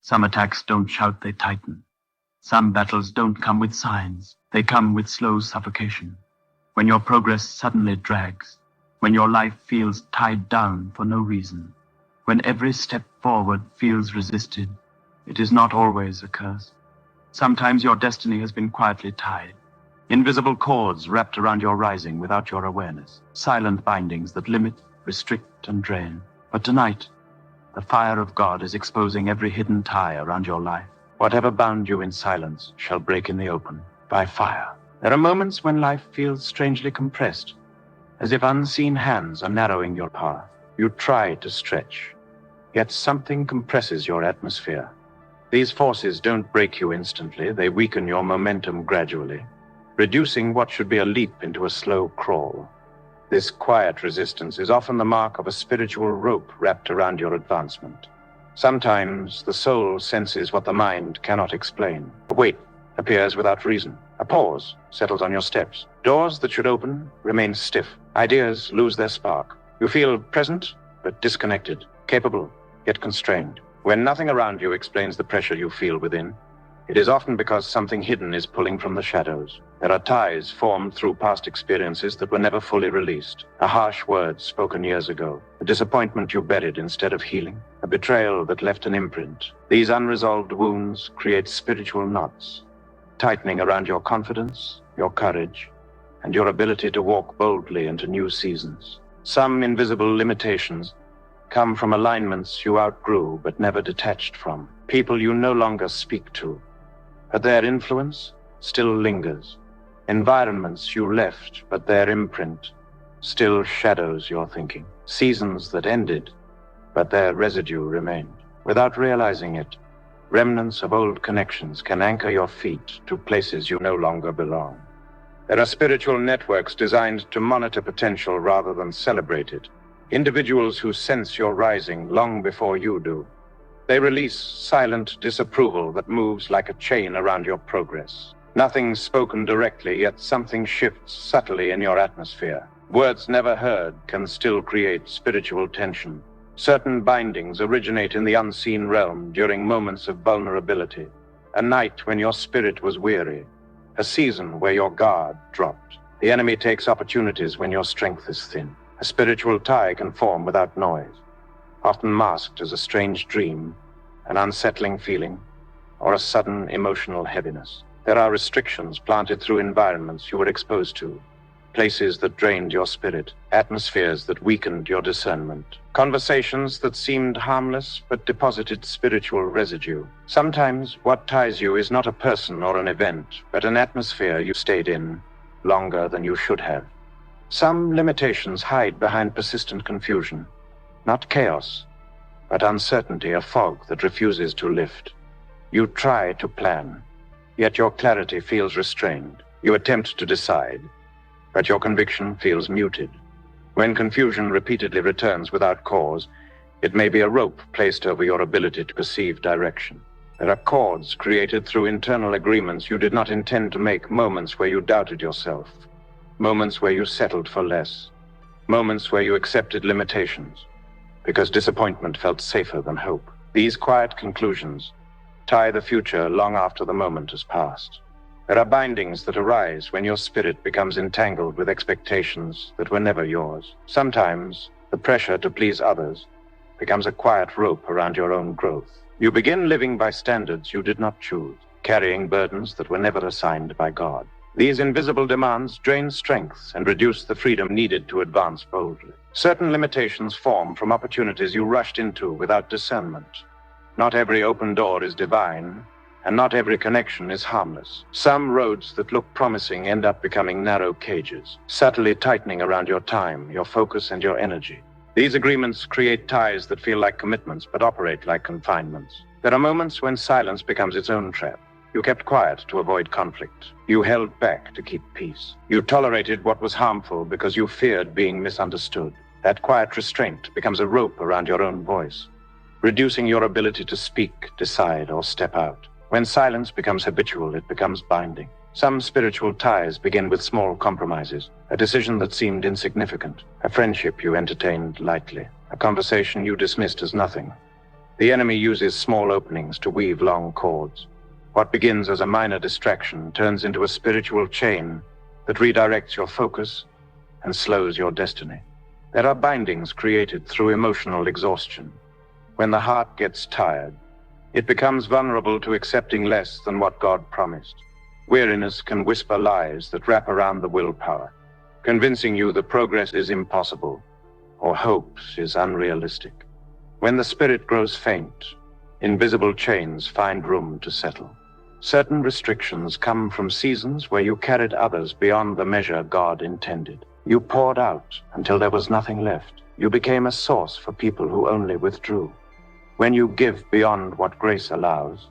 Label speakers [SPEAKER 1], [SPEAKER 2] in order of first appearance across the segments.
[SPEAKER 1] Some attacks don't shout, they tighten. Some battles don't come with signs, they come with slow suffocation. When your progress suddenly drags, when your life feels tied down for no reason, when every step forward feels resisted, it is not always a curse. Sometimes your destiny has been quietly tied. Invisible cords wrapped around your rising without your awareness. Silent bindings that limit, restrict, and drain. But tonight, the fire of God is exposing every hidden tie around your life. Whatever bound you in silence shall break in the open by fire. There are moments when life feels strangely compressed, as if unseen hands are narrowing your path. You try to stretch, yet something compresses your atmosphere. These forces don't break you instantly, they weaken your momentum gradually, reducing what should be a leap into a slow crawl. This quiet resistance is often the mark of a spiritual rope wrapped around your advancement. Sometimes the soul senses what the mind cannot explain. A weight appears without reason. A pause settles on your steps. Doors that should open remain stiff. Ideas lose their spark. You feel present but disconnected, capable yet constrained. When nothing around you explains the pressure you feel within, it is often because something hidden is pulling from the shadows. There are ties formed through past experiences that were never fully released. A harsh word spoken years ago. A disappointment you buried instead of healing. A betrayal that left an imprint. These unresolved wounds create spiritual knots, tightening around your confidence, your courage, and your ability to walk boldly into new seasons. Some invisible limitations come from alignments you outgrew but never detached from. People you no longer speak to, but their influence still lingers. Environments you left, but their imprint still shadows your thinking. Seasons that ended, but their residue remained. Without realizing it, remnants of old connections can anchor your feet to places you no longer belong. There are spiritual networks designed to monitor potential rather than celebrate it. Individuals who sense your rising long before you do. They release silent disapproval that moves like a chain around your progress. Nothing spoken directly, yet something shifts subtly in your atmosphere. Words never heard can still create spiritual tension. Certain bindings originate in the unseen realm during moments of vulnerability. A night when your spirit was weary. A season where your guard dropped. The enemy takes opportunities when your strength is thin. A spiritual tie can form without noise, often masked as a strange dream, an unsettling feeling, or a sudden emotional heaviness. There are restrictions planted through environments you were exposed to, places that drained your spirit, atmospheres that weakened your discernment, conversations that seemed harmless but deposited spiritual residue. Sometimes what ties you is not a person or an event, but an atmosphere you stayed in longer than you should have. Some limitations hide behind persistent confusion, not chaos, but uncertainty, a fog that refuses to lift. You try to plan, yet your clarity feels restrained. You attempt to decide, but your conviction feels muted. When confusion repeatedly returns without cause, it may be a rope placed over your ability to perceive direction. There are cords created through internal agreements you did not intend to make, moments where you doubted yourself. Moments where you settled for less. Moments where you accepted limitations, because disappointment felt safer than hope. These quiet conclusions tie the future long after the moment has passed. There are bindings that arise when your spirit becomes entangled with expectations that were never yours. Sometimes the pressure to please others becomes a quiet rope around your own growth. You begin living by standards you did not choose, carrying burdens that were never assigned by God. These invisible demands drain strength and reduce the freedom needed to advance boldly. Certain limitations form from opportunities you rushed into without discernment. Not every open door is divine, and not every connection is harmless. Some roads that look promising end up becoming narrow cages, subtly tightening around your time, your focus, and your energy. These agreements create ties that feel like commitments but operate like confinements. There are moments when silence becomes its own trap. You kept quiet to avoid conflict. You held back to keep peace. You tolerated what was harmful because you feared being misunderstood. That quiet restraint becomes a rope around your own voice, reducing your ability to speak, decide, or step out. When silence becomes habitual, it becomes binding. Some spiritual ties begin with small compromises, a decision that seemed insignificant, a friendship you entertained lightly, a conversation you dismissed as nothing.
[SPEAKER 2] The enemy uses small openings to weave long cords. What begins as a minor distraction turns into a spiritual chain that redirects your focus and slows your destiny. There are bindings created through emotional exhaustion. When the heart gets tired, it becomes vulnerable to accepting less than what God promised. Weariness can whisper lies that wrap around the willpower, convincing you that progress is impossible or hope is unrealistic. When the spirit grows faint, invisible chains find room to settle. Certain restrictions come from seasons where you carried others beyond the measure God intended. You poured out until there was nothing left. You became a source for people who only withdrew. When you give beyond what grace allows,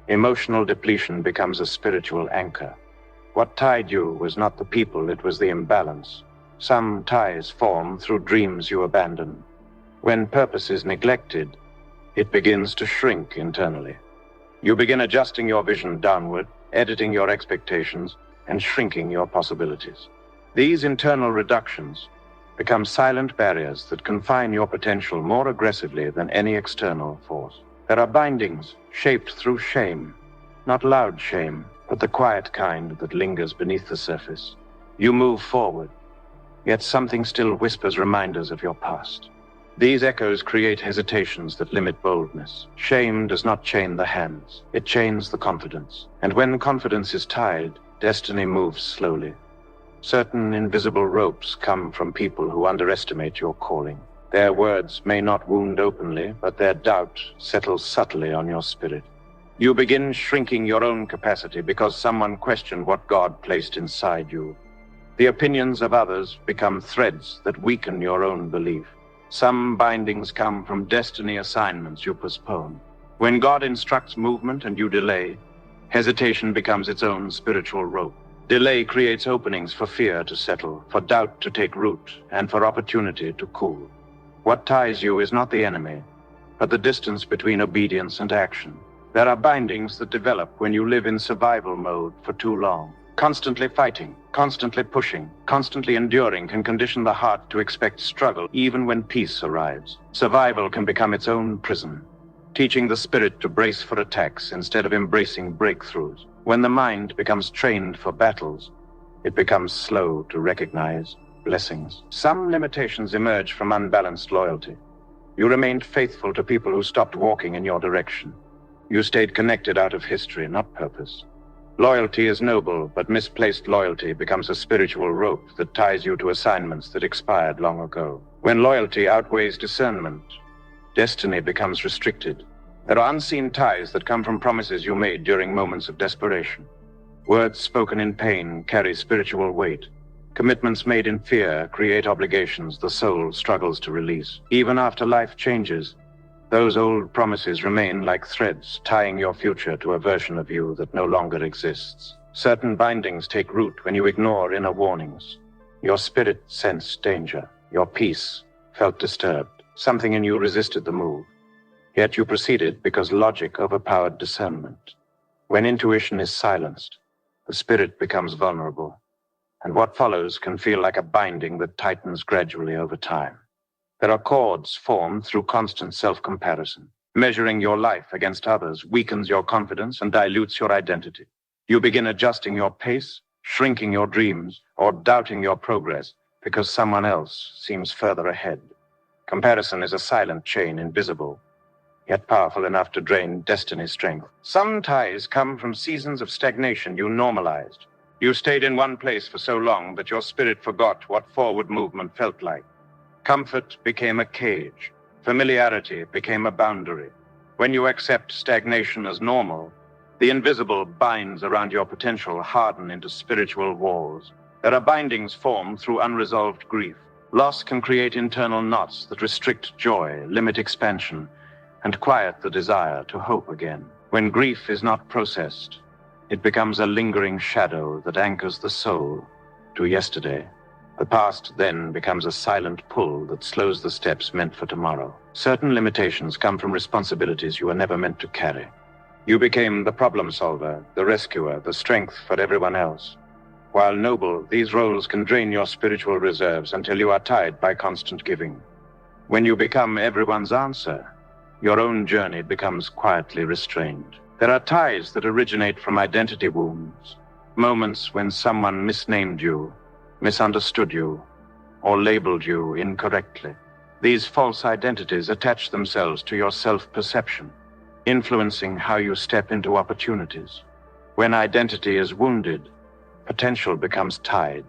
[SPEAKER 2] emotional depletion becomes a spiritual anchor. What tied you was not the people, it was the imbalance. Some ties form through dreams you abandon. When purpose is neglected, it begins to shrink internally. You begin adjusting your vision downward, editing your expectations, and shrinking your possibilities. These internal reductions become silent barriers that confine your potential more aggressively than any external force. There are bindings shaped through shame, not loud shame, but the quiet kind that lingers beneath the surface. You move forward, yet something still whispers reminders of your past. These echoes create hesitations that limit boldness. Shame does not chain the hands, it chains the confidence. And when confidence is tied, destiny moves slowly. Certain invisible ropes come from people who underestimate your calling. Their words may not wound openly, but their doubt settles subtly on your spirit. You begin shrinking your own capacity because someone questioned what God placed inside you. The opinions of others become threads that weaken your own belief. Some bindings come from destiny assignments you postpone. When God instructs movement and you delay, hesitation becomes its own spiritual rope. Delay creates openings for fear to settle, for doubt to take root, and for opportunity to cool. What ties you is not the enemy, but the distance between obedience and action. There are bindings that develop when you live in survival mode for too long. Constantly fighting, constantly pushing, constantly enduring can condition the heart to expect struggle even when peace arrives. Survival can become its own prison, teaching the spirit to brace for attacks instead of embracing breakthroughs. When the mind becomes trained for battles, it becomes slow to recognize blessings. Some limitations emerge from unbalanced loyalty. You remained faithful to people who stopped walking in your direction. You stayed connected out of history, not purpose. Loyalty is noble, but misplaced loyalty becomes a spiritual rope that ties you to assignments that expired long ago. When loyalty outweighs discernment, destiny becomes restricted. There are unseen ties that come from promises you made during moments of desperation. Words spoken in pain carry spiritual weight. Commitments made in fear create obligations the soul struggles to release. Even after life changes, those old promises remain like threads tying your future to a version of you that no longer exists. Certain bindings take root when you ignore inner warnings. Your spirit sensed danger. Your peace felt disturbed. Something in you resisted the move. Yet you proceeded because logic overpowered discernment. When intuition is silenced, the spirit becomes vulnerable, and what follows can feel like a binding that tightens gradually over time. There are cords formed through constant self-comparison. Measuring your life against others weakens your confidence and dilutes your identity. You begin adjusting your pace, shrinking your dreams, or doubting your progress because someone else seems further ahead. Comparison is a silent chain, invisible, yet powerful enough to drain destiny's strength. Some ties come from seasons of stagnation you normalized. You stayed in one place for so long that your spirit forgot what forward movement felt like. Comfort became a cage. Familiarity became a boundary. When you accept stagnation as normal, the invisible binds around your potential harden into spiritual walls. There are bindings formed through unresolved grief. Loss can create internal knots that restrict joy, limit expansion, and quiet the desire to hope again. When grief is not processed, it becomes a lingering shadow that anchors the soul to yesterday. The past then becomes a silent pull that slows the steps meant for tomorrow. Certain limitations come from responsibilities you were never meant to carry. You became the problem solver, the rescuer, the strength for everyone else. While noble, these roles can drain your spiritual reserves until you are tied by constant giving. When you become everyone's answer, your own journey becomes quietly restrained. There are ties that originate from identity wounds, moments when someone misnamed you, misunderstood you, or labeled you incorrectly. These false identities attach themselves to your self-perception, influencing how you step into opportunities. When identity is wounded, potential becomes tied,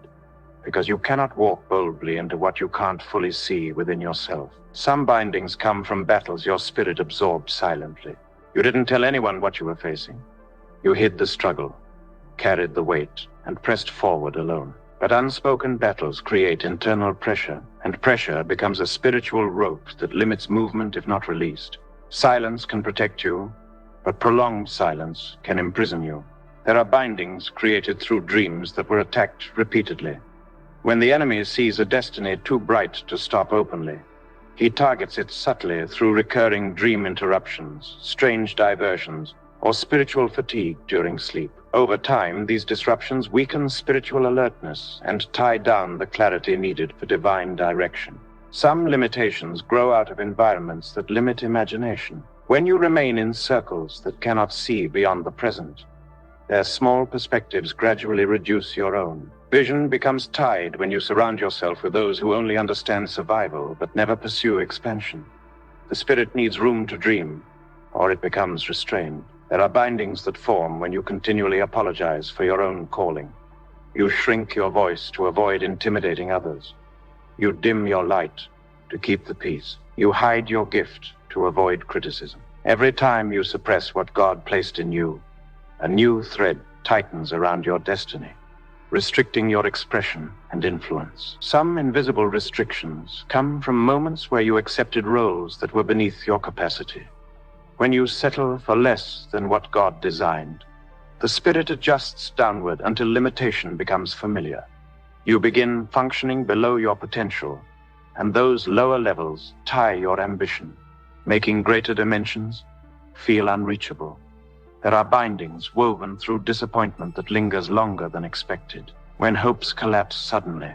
[SPEAKER 2] because you cannot walk boldly into what you can't fully see within yourself. Some bindings come from battles your spirit absorbed silently. You didn't tell anyone what you were facing. You hid the struggle, carried the weight, and pressed forward alone. But unspoken battles create internal pressure, and pressure becomes a spiritual rope that limits movement if not released. Silence can protect you, but prolonged silence can imprison you. There are bindings created through dreams that were attacked repeatedly. When the enemy sees a destiny too bright to stop openly, he targets it subtly through recurring dream interruptions, strange diversions, or spiritual fatigue during sleep. Over time, these disruptions weaken spiritual alertness and tie down the clarity needed for divine direction. Some limitations grow out of environments that limit imagination. When you remain in circles that cannot see beyond the present, their small perspectives gradually reduce your own. Vision becomes tied when you surround yourself with those who only understand survival but never pursue expansion. The spirit needs room to dream, or it becomes restrained. There are bindings that form when you continually apologize for your own calling. You shrink your voice to avoid intimidating others. You dim your light to keep the peace. You hide your gift to avoid criticism. Every time you suppress what God placed in you, a new thread tightens around your destiny, restricting your expression and influence. Some invisible restrictions come from moments where you accepted roles that were beneath your capacity. When you settle for less than what God designed, the spirit adjusts downward until limitation becomes familiar. You begin functioning below your potential, and those lower levels tie your ambition, making greater dimensions feel unreachable. There are bindings woven through disappointment that lingers longer than expected. When hopes collapse suddenly,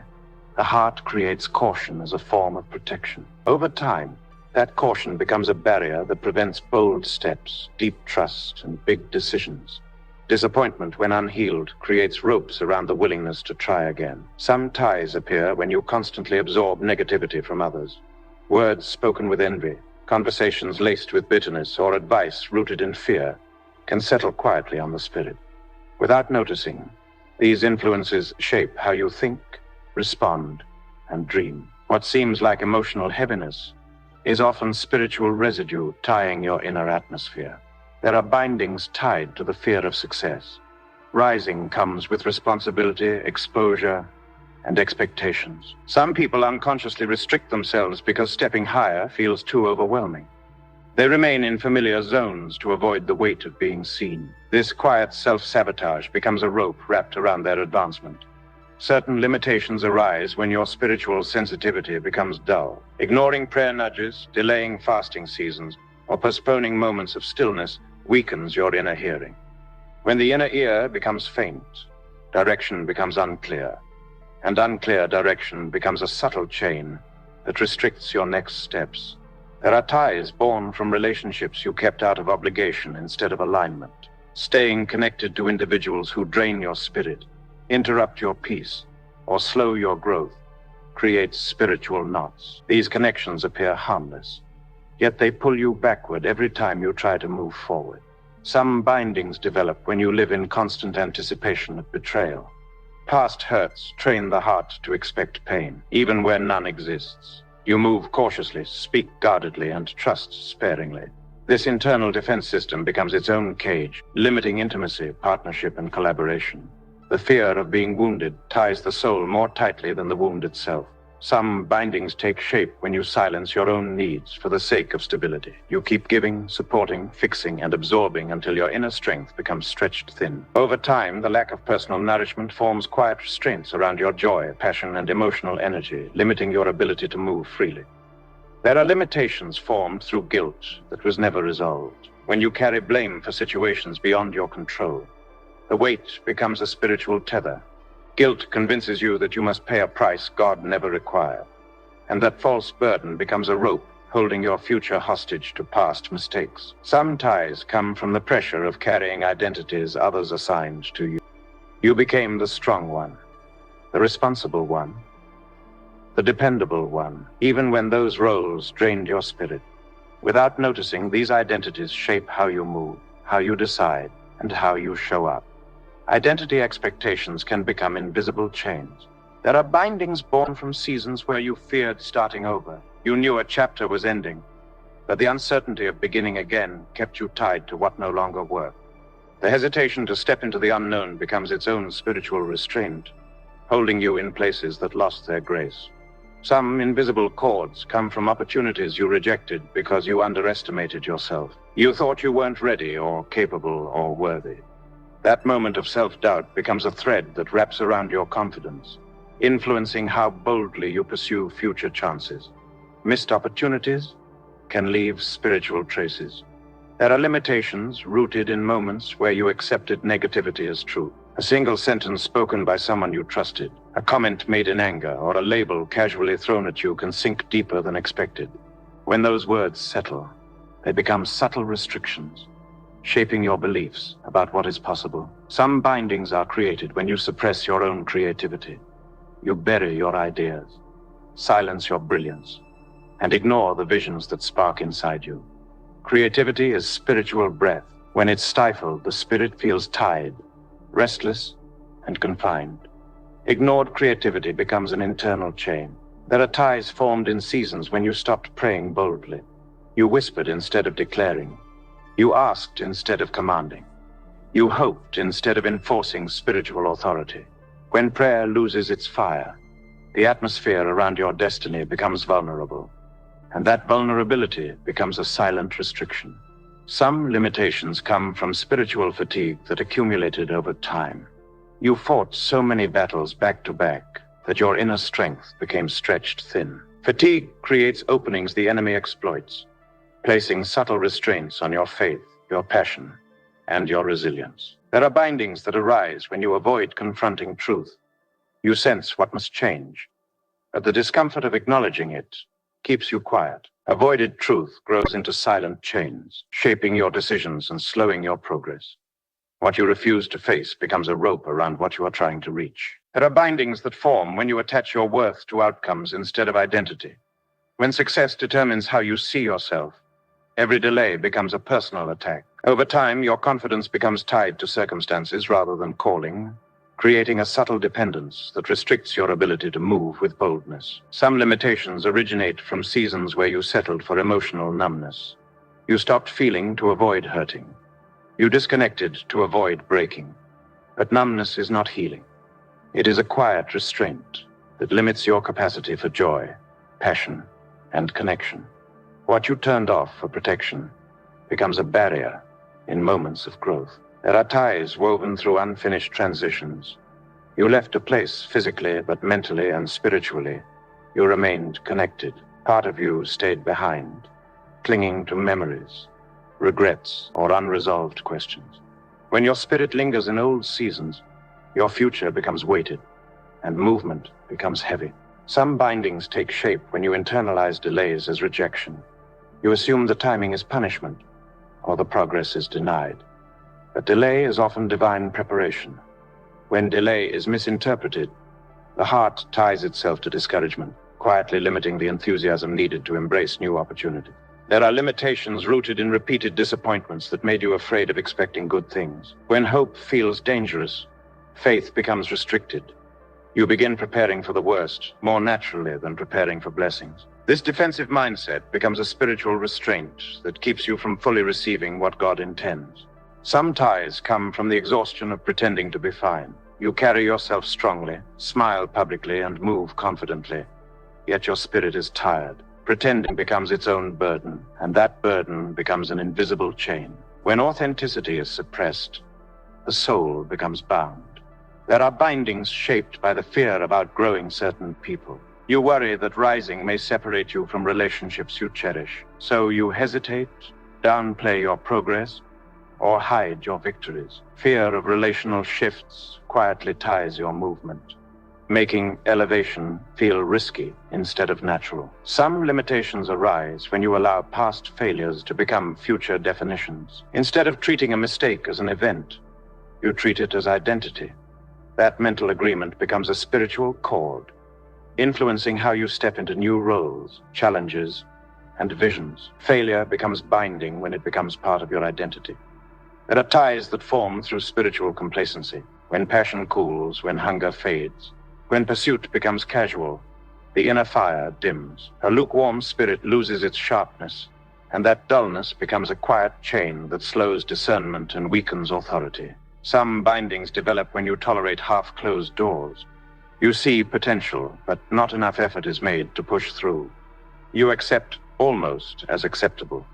[SPEAKER 2] the heart creates caution as a form of protection. Over time, that caution becomes a barrier that prevents bold steps, deep trust, and big decisions. Disappointment, when unhealed, creates ropes around the willingness to try again. Some ties appear when you constantly absorb negativity from others. Words spoken with envy, conversations laced with bitterness, or advice rooted in fear can settle quietly on the spirit. Without noticing, these influences shape how you think, respond, and dream. What seems like emotional heaviness is often spiritual residue tying your inner atmosphere. There are bindings tied to the fear of success. Rising comes with responsibility, exposure, and expectations. Some people unconsciously restrict themselves because stepping higher feels too overwhelming. They remain in familiar zones to avoid the weight of being seen. This quiet self-sabotage becomes a rope wrapped around their advancement. Certain limitations arise when your spiritual sensitivity becomes dull. Ignoring prayer nudges, delaying fasting seasons, or postponing moments of stillness weakens your inner hearing. When the inner ear becomes faint, direction becomes unclear, and unclear direction becomes a subtle chain that restricts your next steps. There are ties born from relationships you kept out of obligation instead of alignment. Staying connected to individuals who drain your spirit, interrupt your peace, or slow your growth creates spiritual knots. These connections appear harmless, yet they pull you backward every time you try to move forward. Some bindings develop when you live in constant anticipation of betrayal. Past hurts train the heart to expect pain, even where none exists. You move cautiously, speak guardedly, and trust sparingly. This internal defense system becomes its own cage, limiting intimacy, partnership, and collaboration. The fear of being wounded ties the soul more tightly than the wound itself. Some bindings take shape when you silence your own needs for the sake of stability. You keep giving, supporting, fixing, and absorbing until your inner strength becomes stretched thin. Over time, the lack of personal nourishment forms quiet restraints around your joy, passion, and emotional energy, limiting your ability to move freely. There are limitations formed through guilt that was never resolved. When you carry blame for situations beyond your control, the weight becomes a spiritual tether. Guilt convinces you that you must pay a price God never required, and that false burden becomes a rope holding your future hostage to past mistakes. Some ties come from the pressure of carrying identities others assigned to you. You became the strong one, the responsible one, the dependable one, even when those roles drained your spirit. Without noticing, these identities shape how you move, how you decide, and how you show up. Identity expectations can become invisible chains. There are bindings born from seasons where you feared starting over. You knew a chapter was ending, but the uncertainty of beginning again kept you tied to what no longer worked. The hesitation to step into the unknown becomes its own spiritual restraint, holding you in places that lost their grace. Some invisible cords come from opportunities you rejected because you underestimated yourself. You thought you weren't ready or capable or worthy. That moment of self-doubt becomes a thread that wraps around your confidence, influencing how boldly you pursue future chances. Missed opportunities can leave spiritual traces. There are limitations rooted in moments where you accepted negativity as true. A single sentence spoken by someone you trusted, a comment made in anger, or a label casually thrown at you can sink deeper than expected. When those words settle, they become subtle restrictions, shaping your beliefs about what is possible. Some bindings are created when you suppress your own creativity. You bury your ideas, silence your brilliance, and ignore the visions that spark inside you. Creativity is spiritual breath. When it's stifled, the spirit feels tied, restless, and confined. Ignored creativity becomes an internal chain. There are ties formed in seasons when you stopped praying boldly. You whispered instead of declaring. You asked instead of commanding. You hoped instead of enforcing spiritual authority. When prayer loses its fire, the atmosphere around your destiny becomes vulnerable, and that vulnerability becomes a silent restriction. Some limitations come from spiritual fatigue that accumulated over time. You fought so many battles back to back that your inner strength became stretched thin. Fatigue creates openings the enemy exploits, placing subtle restraints on your faith, your passion, and your resilience. There are bindings that arise when you avoid confronting truth. You sense what must change, but the discomfort of acknowledging it keeps you quiet. Avoided truth grows into silent chains, shaping your decisions and slowing your progress. What you refuse to face becomes a rope around what you are trying to reach. There are bindings that form when you attach your worth to outcomes instead of identity. When success determines how you see yourself, every delay becomes a personal attack. Over time, your confidence becomes tied to circumstances rather than calling, creating a subtle dependence that restricts your ability to move with boldness. Some limitations originate from seasons where you settled for emotional numbness. You stopped feeling to avoid hurting. You disconnected to avoid breaking. But numbness is not healing. It is a quiet restraint that limits your capacity for joy, passion, and connection. What you turned off for protection becomes a barrier in moments of growth. There are ties woven through unfinished transitions. You left a place physically, but mentally and spiritually, you remained connected. Part of you stayed behind, clinging to memories, regrets, or unresolved questions. When your spirit lingers in old seasons, your future becomes weighted, and movement becomes heavy. Some bindings take shape when you internalize delays as rejection. You assume the timing is punishment, or the progress is denied. But delay is often divine preparation. When delay is misinterpreted, the heart ties itself to discouragement, quietly limiting the enthusiasm needed to embrace new opportunity. There are limitations rooted in repeated disappointments that made you afraid of expecting good things. When hope feels dangerous, faith becomes restricted. You begin preparing for the worst, more naturally than preparing for blessings. This defensive mindset becomes a spiritual restraint that keeps you from fully receiving what God intends. Some ties come from the exhaustion of pretending to be fine. You carry yourself strongly, smile publicly, and move confidently. Yet your spirit is tired. Pretending becomes its own burden, and that burden becomes an invisible chain. When authenticity is suppressed, the soul becomes bound. There are bindings shaped by the fear of outgrowing certain people. You worry that rising may separate you from relationships you cherish. So you hesitate, downplay your progress, or hide your victories. Fear of relational shifts quietly ties your movement. making elevation feel risky instead of natural. Some limitations arise when you allow past failures to become future definitions. Instead of treating a mistake as an event, you treat it as identity. That mental agreement becomes a spiritual cord, influencing how you step into new roles, challenges, and visions. Failure becomes binding when it becomes part of your identity. There are ties that form through spiritual complacency. When passion cools, when hunger fades, when pursuit becomes casual, the inner fire dims. A lukewarm spirit loses its sharpness, and that dullness becomes a quiet chain that slows discernment and weakens authority. Some bindings develop when you tolerate half-closed doors. You see potential, but not enough effort is made to push through. You accept almost as acceptable.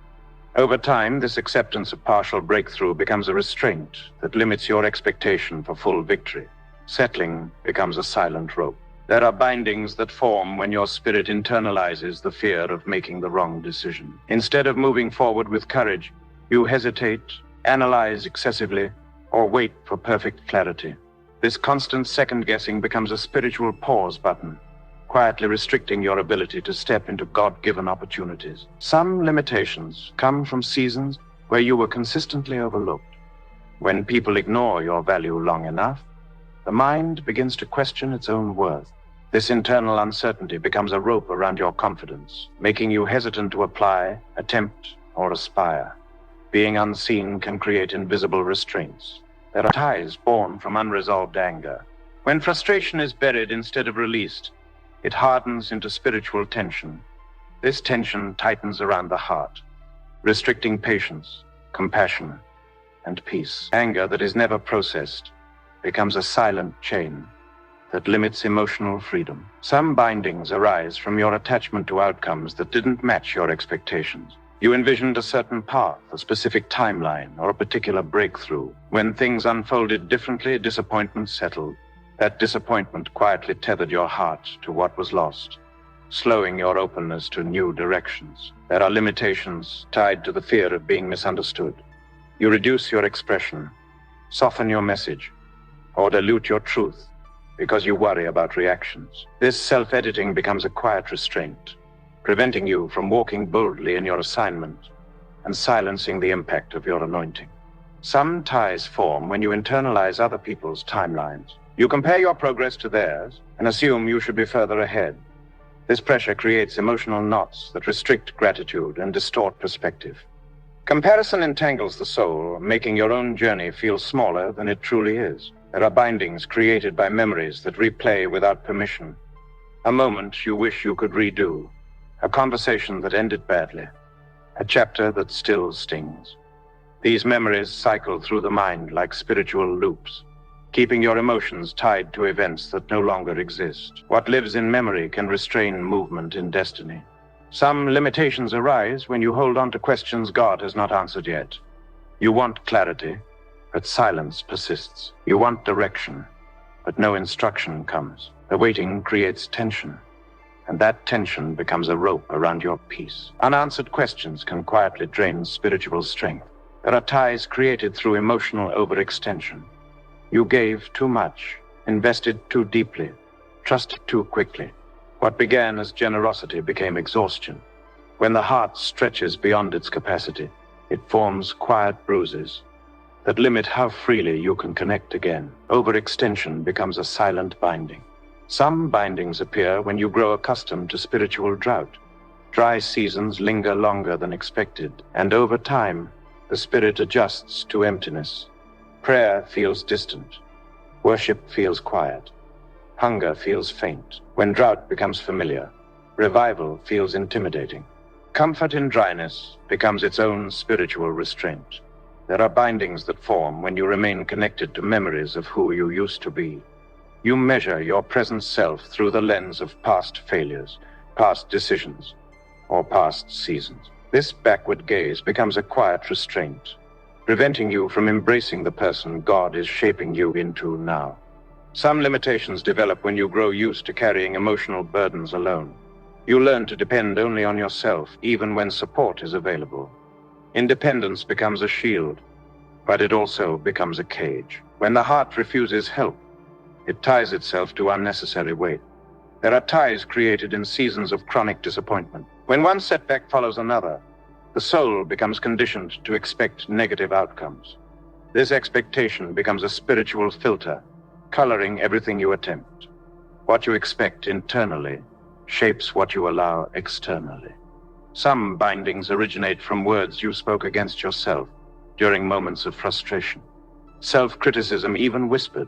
[SPEAKER 2] Over time, this acceptance of partial breakthrough becomes a restraint that limits your expectation for full victory. Settling becomes a silent rope. There are bindings that form when your spirit internalizes the fear of making the wrong decision. Instead of moving forward with courage, you hesitate, analyze excessively, or wait for perfect clarity. This constant second-guessing becomes a spiritual pause button, quietly restricting your ability to step into God-given opportunities. Some limitations come from seasons where you were consistently overlooked. When people ignore your value long enough, the mind begins to question its own worth. This internal uncertainty becomes a rope around your confidence, making you hesitant to apply, attempt, or aspire. Being unseen can create invisible restraints. There are ties born from unresolved anger. When frustration is buried instead of released, it hardens into spiritual tension. This tension tightens around the heart, restricting patience, compassion, and peace. Anger that is never processed becomes a silent chain that limits emotional freedom. Some bindings arise from your attachment to outcomes that didn't match your expectations. You envisioned a certain path, a specific timeline, or a particular breakthrough. When things unfolded differently, disappointment settled. That disappointment quietly tethered your heart to what was lost, slowing your openness to new directions. There are limitations tied to the fear of being misunderstood. You reduce your expression, soften your message, or dilute your truth because you worry about reactions. This self-editing becomes a quiet restraint, preventing you from walking boldly in your assignment and silencing the impact of your anointing. Some ties form when you internalize other people's timelines. You compare your progress to theirs and assume you should be further ahead. This pressure creates emotional knots that restrict gratitude and distort perspective. Comparison entangles the soul, making your own journey feel smaller than it truly is. There are bindings created by memories that replay without permission. A moment you wish you could redo. A conversation that ended badly. A chapter that still stings. These memories cycle through the mind like spiritual loops, keeping your emotions tied to events that no longer exist. What lives in memory can restrain movement in destiny. Some limitations arise when you hold on to questions God has not answered yet. You want clarity, but silence persists. You want direction, but no instruction comes. The waiting creates tension, and that tension becomes a rope around your peace. Unanswered questions can quietly drain spiritual strength. There are ties created through emotional overextension. You gave too much, invested too deeply, trusted too quickly. What began as generosity became exhaustion. When the heart stretches beyond its capacity, it forms quiet bruises that limit how freely you can connect again. Overextension becomes a silent binding. Some bindings appear when you grow accustomed to spiritual drought. Dry seasons linger longer than expected, and over time, the spirit adjusts to emptiness. Prayer feels distant. Worship feels quiet. Hunger feels faint. When drought becomes familiar, revival feels intimidating. Comfort in dryness becomes its own spiritual restraint. There are bindings that form when you remain connected to memories of who you used to be. You measure your present self through the lens of past failures, past decisions, or past seasons. This backward gaze becomes a quiet restraint, preventing you from embracing the person God is shaping you into now. Some limitations develop when you grow used to carrying emotional burdens alone. You learn to depend only on yourself, even when support is available. Independence becomes a shield, but it also becomes a cage. When the heart refuses help, It ties itself to unnecessary weight. There are ties created in seasons of chronic disappointment. When one setback follows another, the soul becomes conditioned to expect negative outcomes. This expectation becomes a spiritual filter, coloring everything you attempt. What you expect internally shapes what you allow externally. Some bindings originate from words you spoke against yourself during moments of frustration. Self-criticism, even whispered,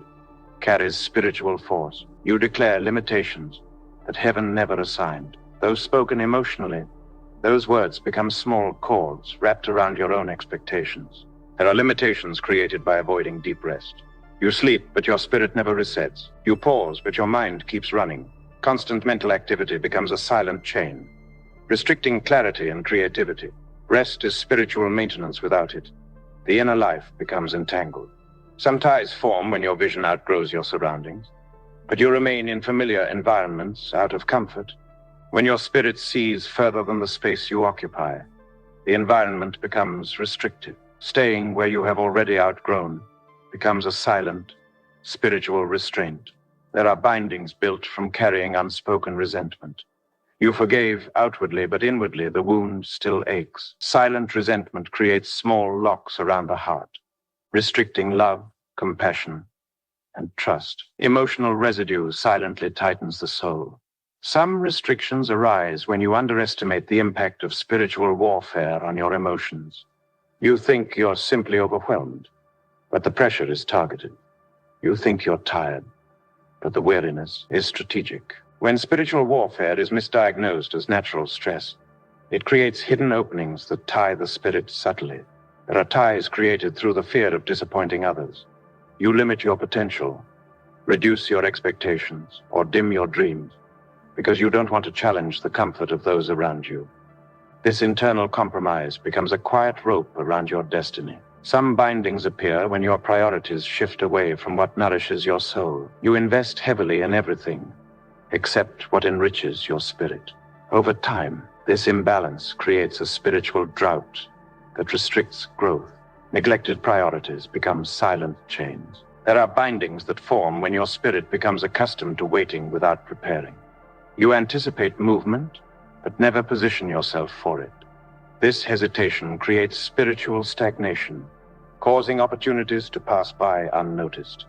[SPEAKER 2] carries spiritual force. You declare limitations that heaven never assigned. Though spoken emotionally, those words become small cords wrapped around your own expectations. There are limitations created by avoiding deep rest. You sleep, but your spirit never resets. You pause, but your mind keeps running. Constant mental activity becomes a silent chain, restricting clarity and creativity. Rest is spiritual maintenance without it. The inner life becomes entangled. Some ties form when your vision outgrows your surroundings, but you remain in familiar environments out of comfort. When your spirit sees further than the space you occupy, the environment becomes restrictive. Staying where you have already outgrown becomes a silent, spiritual restraint. There are bindings built from carrying unspoken resentment. You forgave outwardly, but inwardly the wound still aches. Silent resentment creates small locks around the heart, restricting love, compassion, and trust. Emotional residue silently tightens the soul. Some restrictions arise when you underestimate the impact of spiritual warfare on your emotions. You think you're simply overwhelmed, but the pressure is targeted. You think you're tired, but the weariness is strategic. When spiritual warfare is misdiagnosed as natural stress, it creates hidden openings that tie the spirit subtly. There are ties created through the fear of disappointing others. You limit your potential, reduce your expectations, or dim your dreams because you don't want to challenge the comfort of those around you. This internal compromise becomes a quiet rope around your destiny. Some bindings appear when your priorities shift away from what nourishes your soul. You invest heavily in everything except what enriches your spirit. Over time, this imbalance creates a spiritual drought that restricts growth. Neglected priorities become silent chains. There are bindings that form when your spirit becomes accustomed to waiting without preparing. You anticipate movement, but never position yourself for it. This hesitation creates spiritual stagnation, causing opportunities to pass by unnoticed.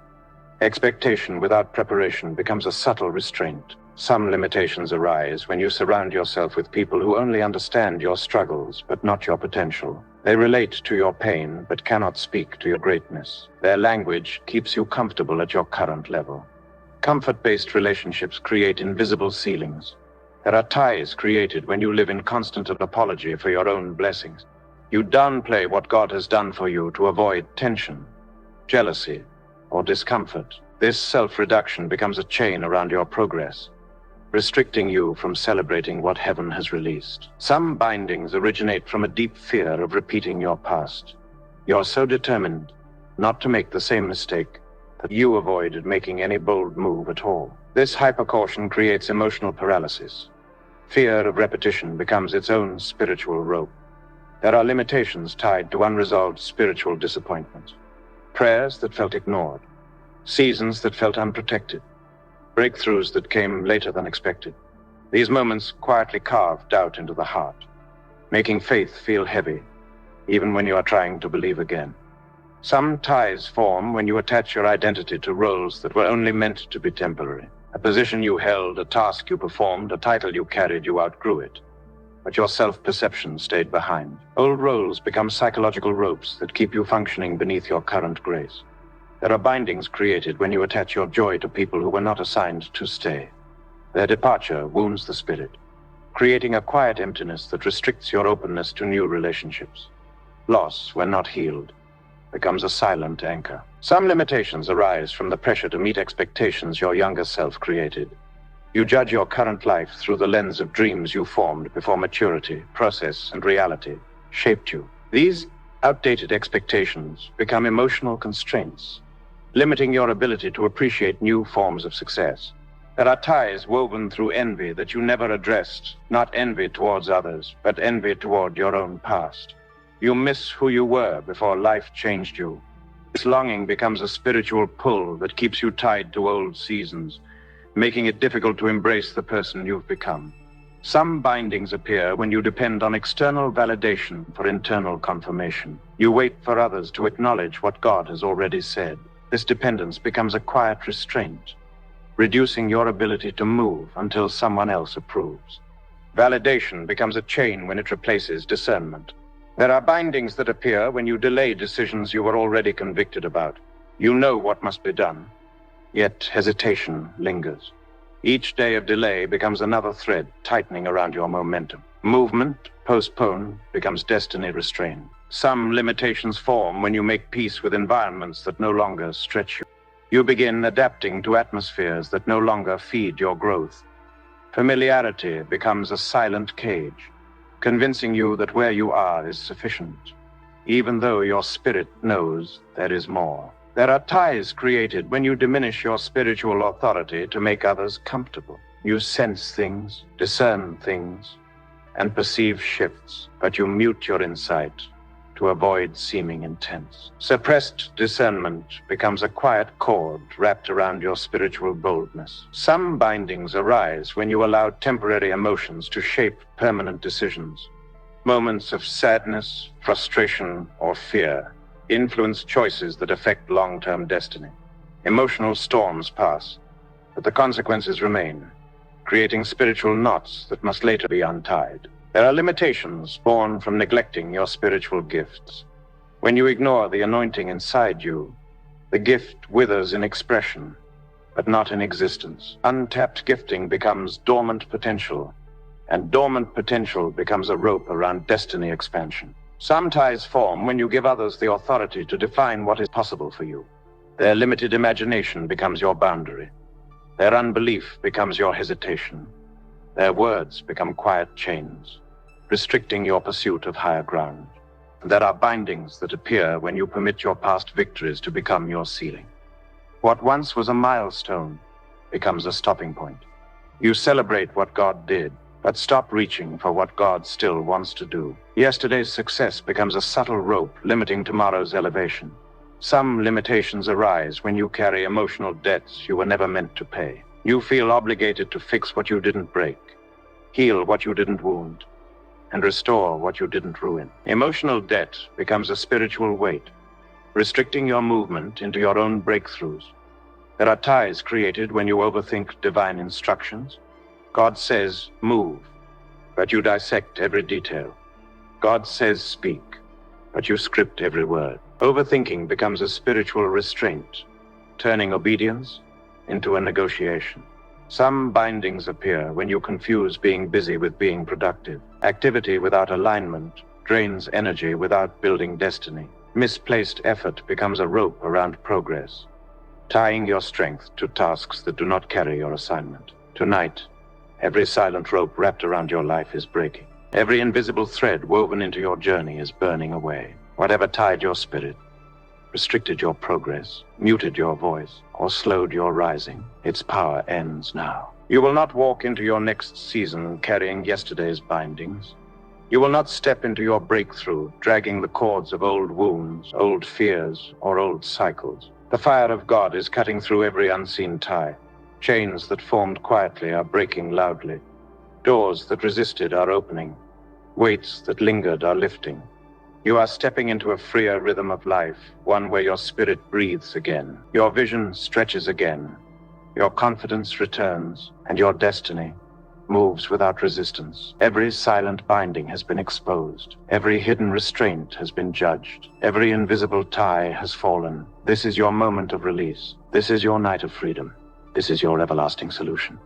[SPEAKER 2] Expectation without preparation becomes a subtle restraint. Some limitations arise when you surround yourself with people who only understand your struggles, but not your potential. They relate to your pain, but cannot speak to your greatness. Their language keeps you comfortable at your current level. Comfort-based relationships create invisible ceilings. There are ties created when you live in constant apology for your own blessings. You downplay what God has done for you to avoid tension, jealousy, or discomfort. This self-reduction becomes a chain around your progress, restricting you from celebrating what heaven has released. Some bindings originate from a deep fear of repeating your past. You're so determined not to make the same mistake that you avoided making any bold move at all. This hypercaution creates emotional paralysis. Fear of repetition becomes its own spiritual rope. There are limitations tied to unresolved spiritual disappointment. Prayers that felt ignored, seasons that felt unprotected, breakthroughs that came later than expected. These moments quietly carve doubt into the heart, making faith feel heavy, even when you are trying to believe again. Some ties form when you attach your identity to roles that were only meant to be temporary. A position you held, a task you performed, a title you carried, you outgrew it. But your self-perception stayed behind. Old roles become psychological ropes that keep you functioning beneath your current grace. There are bindings created when you attach your joy to people who were not assigned to stay. Their departure wounds the spirit, creating a quiet emptiness that restricts your openness to new relationships. Loss, when not healed, becomes a silent anchor. Some limitations arise from the pressure to meet expectations your younger self created. You judge your current life through the lens of dreams you formed before maturity, process, and reality shaped you. These outdated expectations become emotional constraints, limiting your ability to appreciate new forms of success. There are ties woven through envy that you never addressed, not envy towards others, but envy toward your own past. You miss who you were before life changed you. This longing becomes a spiritual pull that keeps you tied to old seasons, making it difficult to embrace the person you've become. Some bindings appear when you depend on external validation for internal confirmation. You wait for others to acknowledge what God has already said. This dependence becomes a quiet restraint, reducing your ability to move until someone else approves. Validation becomes a chain when it replaces discernment. There are bindings that appear when you delay decisions you were already convicted about. You know what must be done, yet hesitation lingers. Each day of delay becomes another thread tightening around your momentum. Movement, postponed, becomes destiny restrained. Some limitations form when you make peace with environments that no longer stretch you. You begin adapting to atmospheres that no longer feed your growth. Familiarity becomes a silent cage, convincing you that where you are is sufficient, even though your spirit knows there is more. There are ties created when you diminish your spiritual authority to make others comfortable. You sense things, discern things, and perceive shifts, but you mute your insight to avoid seeming intense. Suppressed discernment becomes a quiet cord wrapped around your spiritual boldness. Some bindings arise when you allow temporary emotions to shape permanent decisions. Moments of sadness, frustration, or fear influence choices that affect long-term destiny. Emotional storms pass, but the consequences remain, creating spiritual knots that must later be untied. There are limitations born from neglecting your spiritual gifts. When you ignore the anointing inside you, the gift withers in expression, but not in existence. Untapped gifting becomes dormant potential, and dormant potential becomes a rope around destiny expansion. Some ties form when you give others the authority to define what is possible for you. Their limited imagination becomes your boundary. Their unbelief becomes your hesitation. Their words become quiet chains, restricting your pursuit of higher ground. There are bindings that appear when you permit your past victories to become your ceiling. What once was a milestone becomes a stopping point. You celebrate what God did, but stop reaching for what God still wants to do. Yesterday's success becomes a subtle rope limiting tomorrow's elevation. Some limitations arise when you carry emotional debts you were never meant to pay. You feel obligated to fix what you didn't break, heal what you didn't wound, and restore what you didn't ruin. Emotional debt becomes a spiritual weight, restricting your movement into your own breakthroughs. There are ties created when you overthink divine instructions. God says, move, but you dissect every detail. God says, speak, but you script every word. Overthinking becomes a spiritual restraint, turning obedience into a negotiation. Some bindings appear when you confuse being busy with being productive. Activity without alignment drains energy without building destiny. Misplaced effort becomes a rope around progress, tying your strength to tasks that do not carry your assignment. Tonight, every silent rope wrapped around your life is breaking. Every invisible thread woven into your journey is burning away. Whatever tied your spirit, restricted your progress, muted your voice, or slowed your rising, its power ends now. You will not walk into your next season carrying yesterday's bindings. You will not step into your breakthrough dragging the cords of old wounds, old fears, or old cycles. The fire of God is cutting through every unseen tie. Chains that formed quietly are breaking loudly. Doors that resisted are opening. Weights that lingered are lifting. You are stepping into a freer rhythm of life, one where your spirit breathes again. Your vision stretches again. Your confidence returns, and your destiny moves without resistance. Every silent binding has been exposed. Every hidden restraint has been judged. Every invisible tie has fallen. This is your moment of release. This is your night of freedom. This is your everlasting solution.